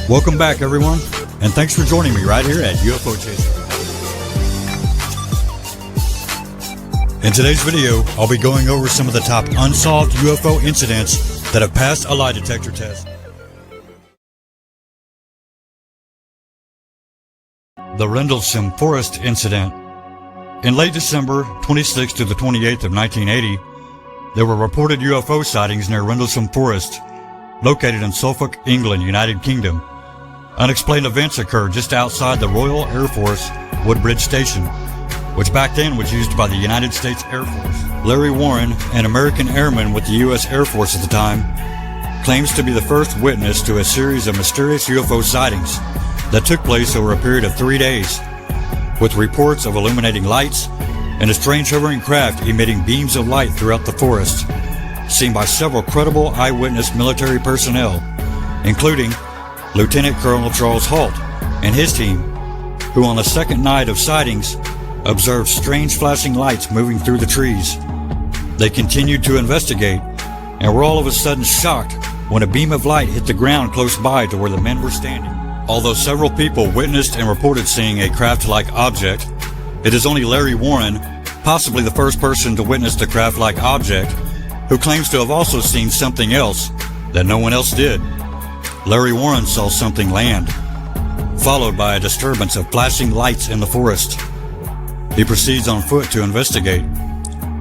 Welcome back, everyone, and thanks for joining me right here at UFO Chaser. In today's video, I'll be going over some of the top unsolved UFO incidents that have passed a lie detector test. The Rendlesham Forrest Incident. In late December 26th to the 28th of 1980, there were reported UFO sightings near Rendlesham Forest, located in Suffolk, England, United Kingdom. Unexplained events occurred just outside the Royal Air Force Woodbridge Station, which back then was used by the United States Air Force. Larry Warren, an American airman with the U.S. Air Force at the time, claims to be the first witness to a series of mysterious UFO sightings that took place over a period of 3 days, with reports of illuminating lights and a strange hovering craft emitting beams of light throughout the forest, seen by several credible eyewitness military personnel, including Lieutenant Colonel Travis Walton and his team, who on the second night of sightings observed strange flashing lights moving through the trees. They continued to investigate and were all of a sudden shocked when a beam of light hit the ground close by to where the men were standing. Although several people witnessed and reported seeing a craft-like object, it is only Larry Warren, possibly the first person to witness the craft-like object, who claims to have also seen something else that no one else did. Larry Warren saw something land, followed by a disturbance of flashing lights in the forest. He proceeds on foot to investigate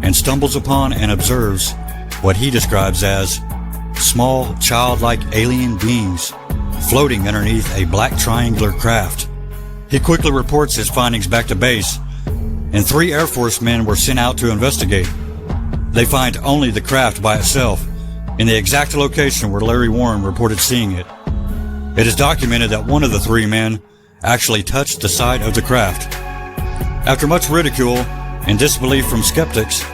and stumbles upon and observes what he describes as small, childlike alien beings floating underneath a black triangular craft. He quickly reports his findings back to base, and 3 Air Force men were sent out to investigate. They find only the craft by itself in the exact location where Larry Warren reported seeing it. It is documented that one of the 3 men actually touched the side of the craft. After much ridicule and disbelief from skeptics,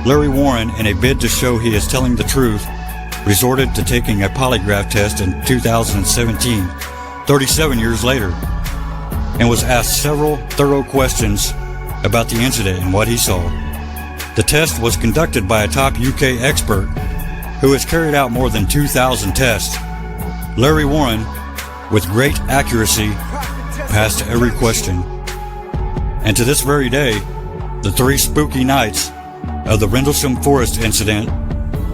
Larry Warren, in a bid to show he is telling the truth, resorted to taking a polygraph test in 2017, 37 years later, and was asked several thorough questions about the incident and what he saw. The test was conducted by a top UK expert who has carried out more than 2,000 tests. Larry Warren, with great accuracy, passed every question. And to this very day, the 3 spooky nights of the Rendlesham Forest Incident.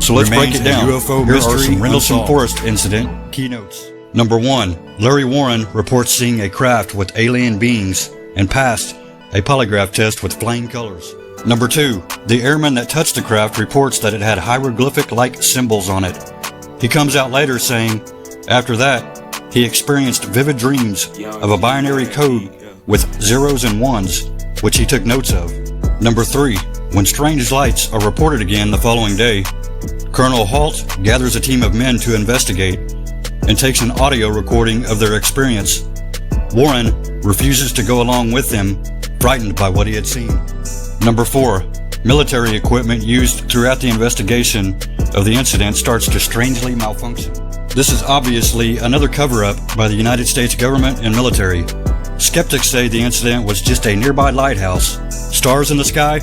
So let's break it down. UFO Here mystery are some Rendlesham Forest Incident keynotes. Number 1. Larry Warren reports seeing a craft with alien beings and passed a polygraph test with flying colors. Number 2. The airman that touched the craft reports that it had hieroglyphic-like symbols on it. He comes out later saying, after that, he experienced vivid dreams of a binary code with 0s and 1s, which he took notes of. Number 3. When strange lights are reported again the following day, Colonel Halt gathers a team of men to investigate and takes an audio recording of their experience. Warren refuses to go along with them, frightened by what he had seen. Number 4. Military equipment used throughout the investigation of the incident starts to strangely malfunction. This is obviously another cover-up by the United States government and military. Skeptics say the incident was just a nearby lighthouse, stars in the sky,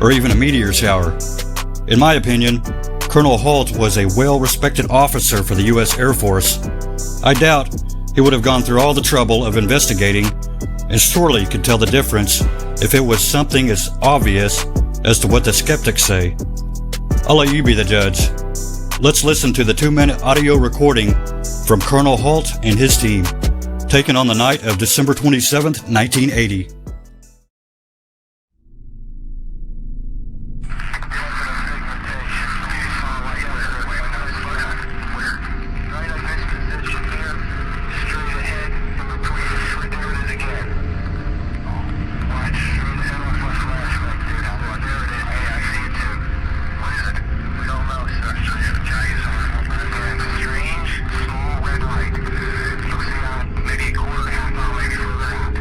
or even a meteor shower. In my opinion, Colonel Halt was a well-respected officer for the U.S. Air Force. I doubt he would have gone through all the trouble of investigating and surely could tell the difference if it was something as obvious as to what the skeptics say. I'll let you be the judge. Let's listen to the 2-minute audio recording from Colonel Halt and his team, taken on the night of December 27th, 1980. Maybe a quarter, half mile, maybe further out.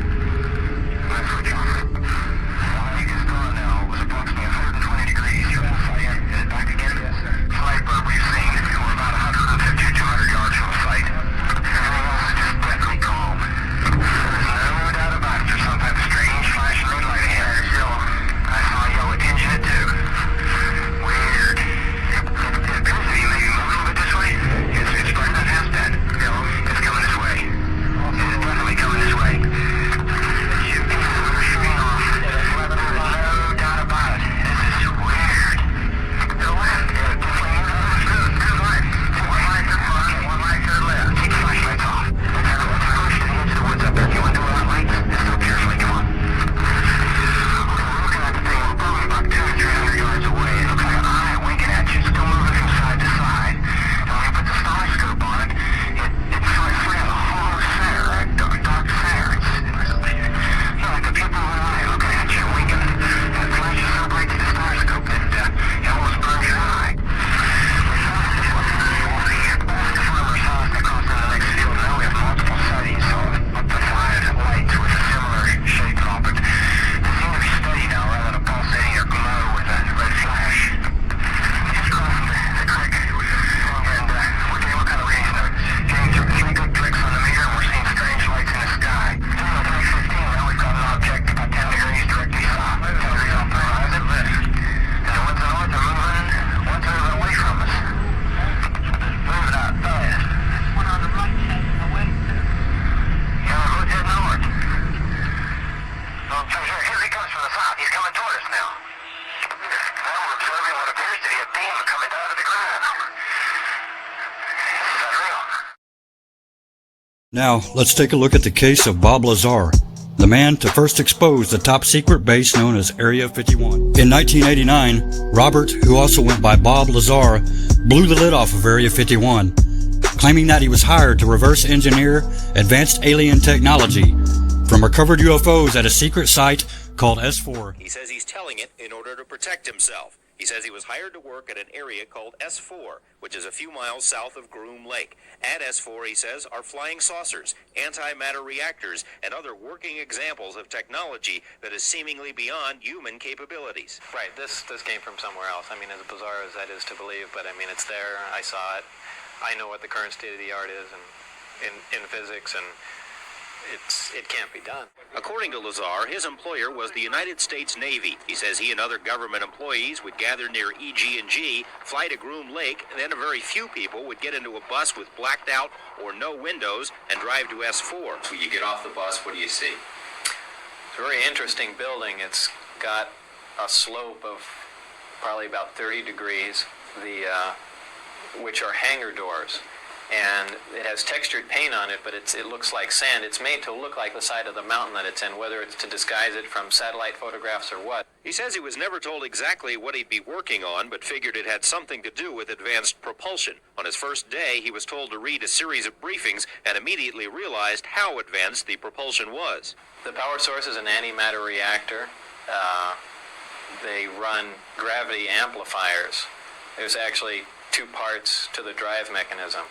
Now, let's take a look at the case of Bob Lazar, the man to first expose the top-secret base known as Area 51. In 1989, Robert, who also went by Bob Lazar, blew the lid off of Area 51, claiming that he was hired to reverse engineer advanced alien technology from recovered UFOs at a secret site called S4. He says he's telling it in order to protect himself. He says he was hired to work at an area called S4, which is a few miles south of Groom Lake. At S4, he says, are flying saucers, antimatter reactors, and other working examples of technology that is seemingly beyond human capabilities. Right, this came from somewhere else. I mean, as bizarre as that is to believe, but I mean, it's there. I saw it. I know what the current state of the art is in physics, and it can't be done. According to Lazar, his employer was the United States Navy. He says he and other government employees would gather near EG&G, fly to Groom Lake, and then a very few people would get into a bus with blacked out or no windows and drive to S4. When you get off the bus, what do you see? It's a very interesting building. It's got a slope of probably about 30 degrees, which are hangar doors. And it has textured paint on it, but it looks like sand. It's made to look like the side of the mountain that it's in, whether it's to disguise it from satellite photographs or what. He says he was never told exactly what he'd be working on, but figured it had something to do with advanced propulsion. On his first day, he was told to read a series of briefings and immediately realized how advanced the propulsion was. The power source is an antimatter reactor. They run gravity amplifiers. There's actually two parts to the drive mechanism.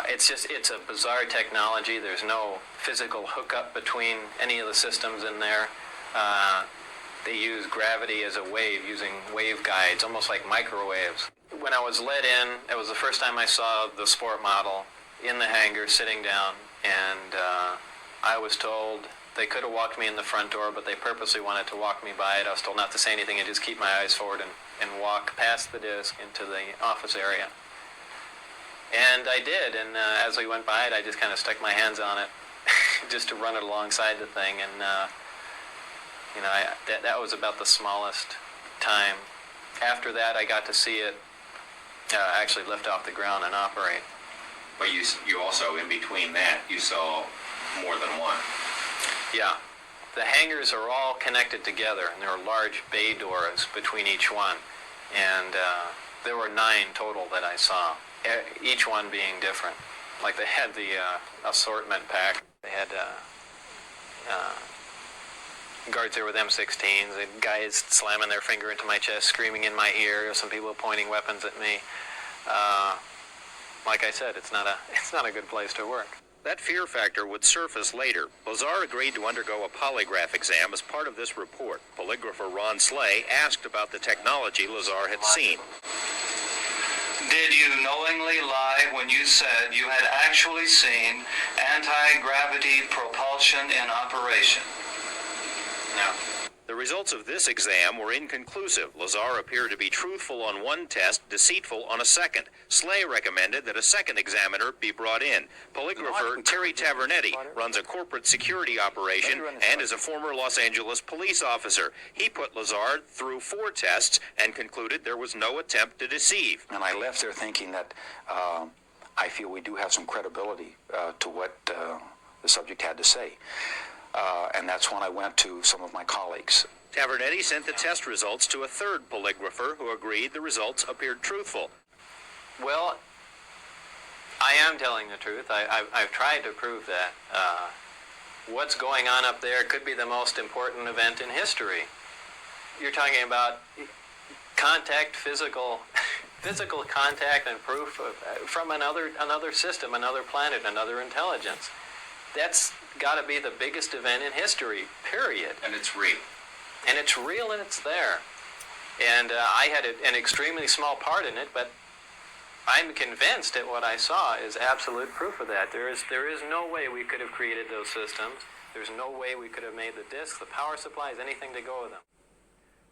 It's a bizarre technology. There's no physical hookup between any of the systems in there. They use gravity as a wave, using wave guides, almost like microwaves. When I was let in, it was the first time I saw the sport model in the hangar sitting down, and I was told they could have walked me in the front door, but they purposely wanted to walk me by it. I was told not to say anything and just keep my eyes forward and walk past the disc into the office area. And I did, and as we went by it, I just kind of stuck my hands on it just to run it alongside the thing, and that was about the smallest time. After that, I got to see it actually lift off the ground and operate. But you also, in between that, you saw more than one. Yeah. The hangars are all connected together, and there are large bay doors between each one. And there were 9 total that I saw, each one being different. Like they had the assortment pack. They had guards there with M16s, and guys slamming their finger into my chest, screaming in my ear, some people pointing weapons at me. Like I said, it's not a good place to work. That fear factor would surface later. Lazar agreed to undergo a polygraph exam as part of this report. Polygrapher Ron Slay asked about the technology Lazar had seen. Did you knowingly lie when you said you had actually seen anti-gravity propulsion in operation? No. The results of this exam were inconclusive. Lazar appeared to be truthful on one test, deceitful on a second. Slay recommended that a second examiner be brought in. Polygrapher Terry Tavernetti runs a corporate security operation and is a former Los Angeles police officer. He put Lazar through 4 tests and concluded there was no attempt to deceive. And I left there thinking that I feel we do have some credibility to what the subject had to say. And that's when I went to some of my colleagues. Tavernetti sent the test results to a third polygrapher who agreed the results appeared truthful. Well, I am telling the truth. I've tried to prove that. What's going on up there could be the most important event in history. You're talking about contact, physical contact and proof from another system, another planet, another intelligence. That's got to be the biggest event in history, period. And it's real. And it's real, and it's there. And I had an extremely small part in it, but I'm convinced that what I saw is absolute proof of that. There is no way we could have created those systems. There's no way we could have made the discs, the power supplies, anything to go with them.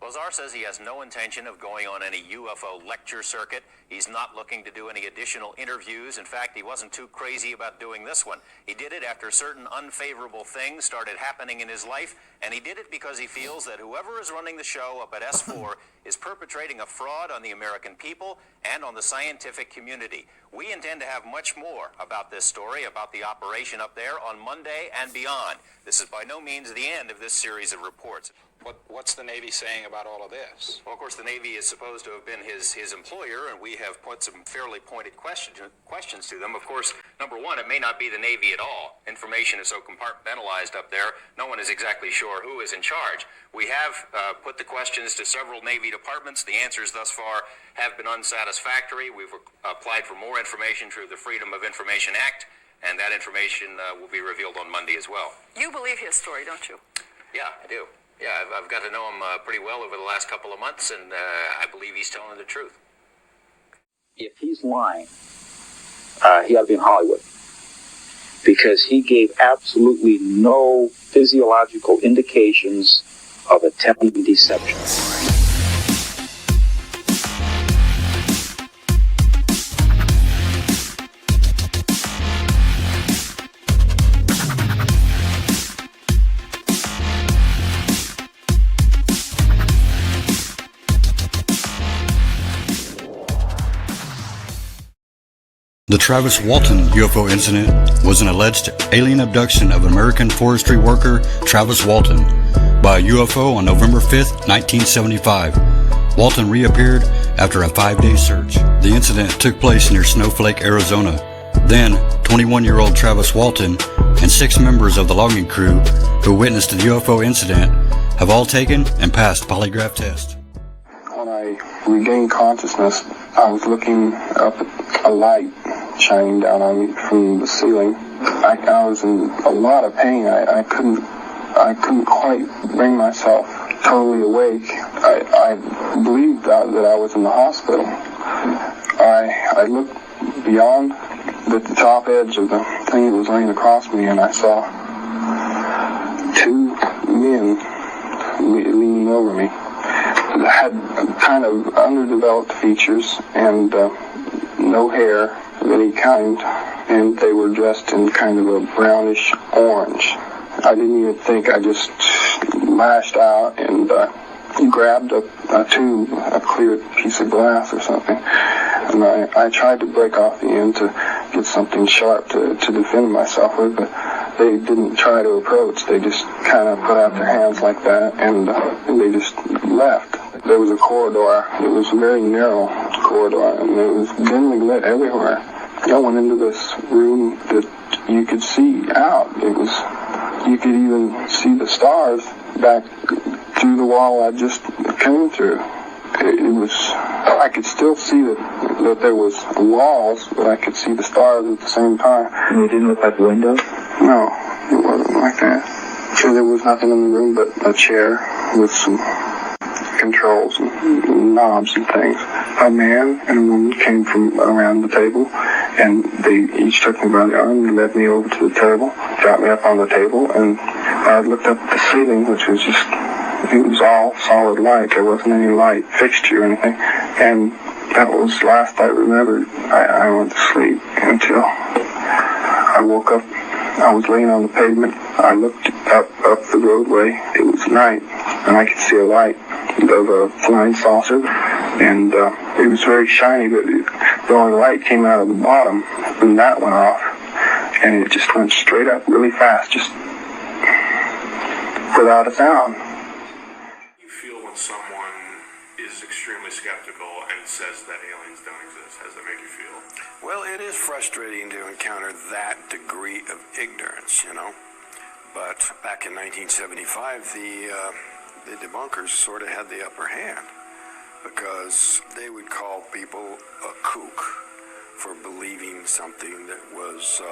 Lazar says he has no intention of going on any UFO lecture circuit. He's not looking to do any additional interviews. In fact, he wasn't too crazy about doing this one. He did it after certain unfavorable things started happening in his life, and he did it because he feels that whoever is running the show up at S4 is perpetrating a fraud on the American people and on the scientific community. We intend to have much more about this story, about the operation up there, on Monday and beyond. This is by no means the end of this series of reports. What's the Navy saying about all of this? Well, of course, the Navy is supposed to have been his employer, and we have put some fairly pointed questions to them. Of course, number one, it may not be the Navy at all. Information is so compartmentalized up there, no one is exactly sure who is in charge. We have put the questions to several Navy departments. The answers thus far have been unsatisfactory. We've applied for more information through the Freedom of Information Act, and that information will be revealed on Monday as well. You believe his story, don't you? Yeah, I do. Yeah, I've got to know him pretty well over the last couple of months, and I believe he's telling the truth. If he's lying, he ought to be in Hollywood, because he gave absolutely no physiological indications of attempting deception. The Travis Walton Ufo Incident was an alleged alien abduction of American forestry worker Travis Walton by a UFO on November 5, 1975. Walton reappeared after a 5-day search. The incident took place near Snowflake, Arizona. Then, 21-year-old Travis Walton and 6 members of the logging crew who witnessed the UFO incident have all taken and passed polygraph tests. When I regained consciousness, I was looking up at a light shining down on me from the ceiling. I was in a lot of pain. I couldn't quite bring myself totally awake. I believed that I was in the hospital. I looked beyond the top edge of the thing that was laying across me, and I saw 2 men leaning over me. They had kind of underdeveloped features and no hair of any kind, and they were dressed in kind of a brownish orange. I didn't even think. I just lashed out and grabbed a tube, a clear piece of glass or something, and I tried to break off the end to get something sharp to defend myself with, but they didn't try to approach. They just kind of put out their hands like that, and they just left. There was a corridor. It was a very narrow corridor, and it was dimly lit everywhere. I went into this room that you could see out. You could even see the stars back through the wall I just came through. I could still see that there was walls, but I could see the stars at the same time. And it didn't look like windows? No, it wasn't like that. So there was nothing in the room but a chair with some controls and knobs and things. A man and a woman came from around the table, and they each took me by the arm and led me over to the table, got me up on the table, and I looked up at the ceiling, which was it was all solid light. There wasn't any light fixture or anything, and that was last I remembered. I went to sleep until I woke up. I was laying on the pavement. I looked up the roadway. It was night, and I could see a light of a flying saucer, and it was very shiny, but the only light came out of the bottom, and that went off, and it just went straight up really fast, just without a sound. You feel when someone is extremely skeptical and says that aliens don't exist? How does that make you feel? Well, it is frustrating to encounter that degree of ignorance, But back in 1975, the debunkers sort of had the upper hand, because they would call people a kook for believing something that was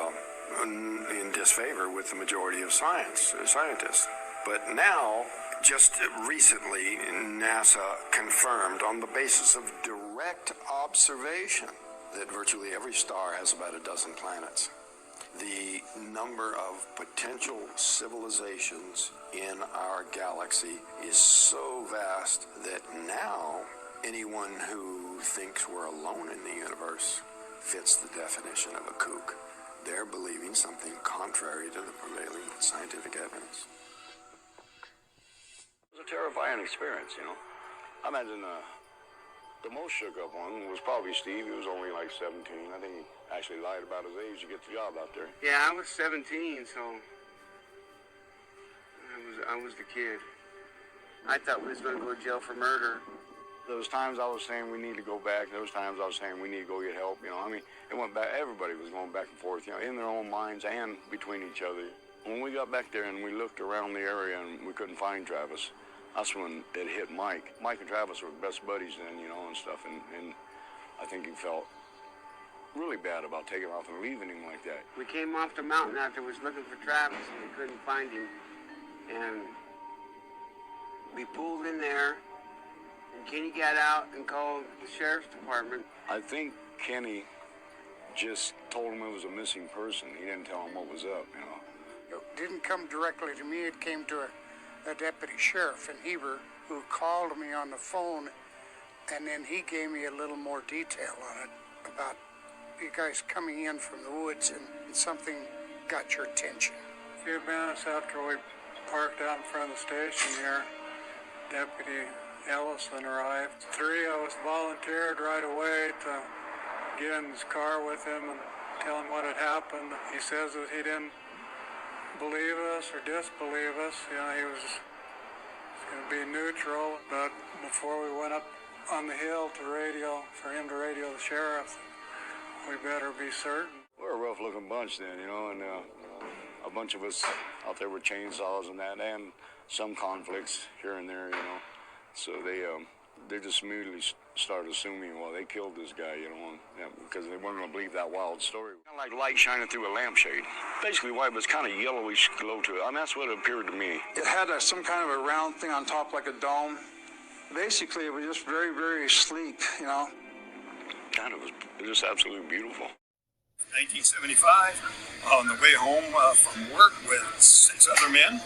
in disfavor with the majority of scientists. But now, just recently, NASA confirmed on the basis of direct observation that virtually every star has about a dozen planets. The number of potential civilizations in our galaxy is so vast that now anyone who thinks we're alone in the universe fits the definition of a kook. They're believing something contrary to the prevailing scientific evidence. It was a terrifying experience, you know. I imagine the most shook up one was probably Steve. He was only like 17. I think he actually lied about his age to get the job out there. Yeah, I was 17, so I was the kid. I thought we was going to go to jail for murder. Those times I was saying we need to go back. Those times I was saying we need to go get help. You know, I mean, it went back. Everybody was going back and forth, you know, in their own minds and between each other. When we got back there and we looked around the area and we couldn't find Travis, that's when it hit Mike. Mike and Travis were best buddies then, you know, and stuff. And I think he felt really bad about taking off and leaving him like that. We came off the mountain after we was looking for Travis and we couldn't find him. And we pulled in there. And Kenny got out and called the sheriff's department. I think Kenny just told him it was a missing person. He didn't tell him what was up, you know. It didn't come directly to me. It came to a deputy sheriff in Heber who called me on the phone, and then he gave me a little more detail on it about you guys coming in from the woods and something got your attention. A few minutes after we parked out in front of the station here, Deputy Ellison arrived. Three of us volunteered right away to get in his car with him and tell him what had happened. He says that he didn't believe us or disbelieve us. You know, he was going to be neutral. But before we went up on the hill to radio, for him to radio the sheriff, we better be certain. We're a rough-looking bunch then, you know, and a bunch of us out there with chainsaws and that, and some conflicts here and there, you know. So they just immediately started assuming, well, they killed this guy, you know, because they weren't going to believe that wild story. Kind of like light shining through a lampshade. Basically white, but it's kind of yellowish glow to it. I mean, that's what it appeared to me. It had some kind of a round thing on top like a dome. Basically, it was just very, very sleek, you know. It was just absolutely beautiful. 1975, on the way home from work with 6 other men,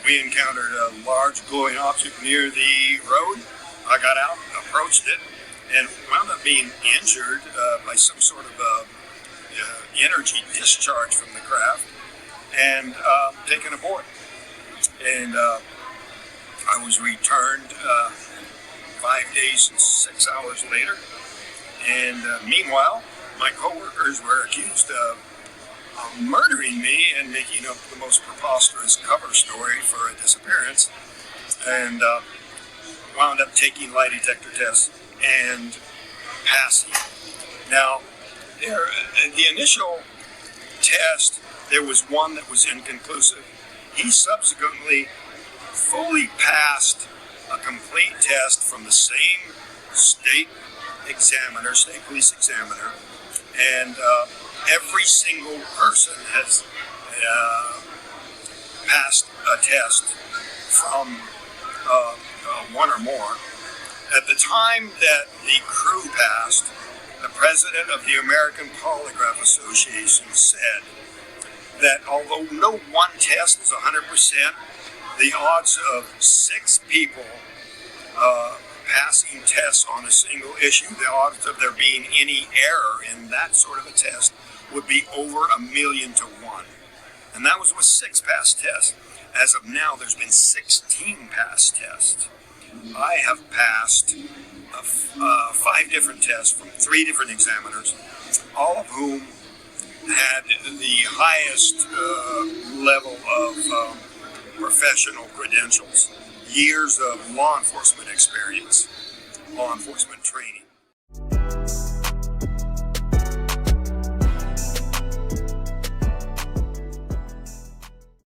we encountered a large glowing object near the road. I got out, approached it, and wound up being injured by some sort of energy discharge from the craft, and taken aboard. And I was returned 5 days and 6 hours later. And meanwhile, my coworkers were accused of murdering me and making up the most preposterous cover story for a disappearance, and wound up taking lie detector tests and passing. Now, the initial test, there was one that was inconclusive. He subsequently fully passed a complete test from the same state police examiner, and every single person has passed a test from one or more. At the time that the crew passed, the president of the American Polygraph Association said that although no one test is 100%, the odds of 6 people passing tests on a single issue, the odds of there being any error in that sort of a test would be over 1,000,000 to 1. And that was with 6 passed tests. As of now, there's been 16 passed tests. I have passed 5 different tests from 3 different examiners, all of whom had the highest level of professional credentials, years of law enforcement experience, law enforcement training.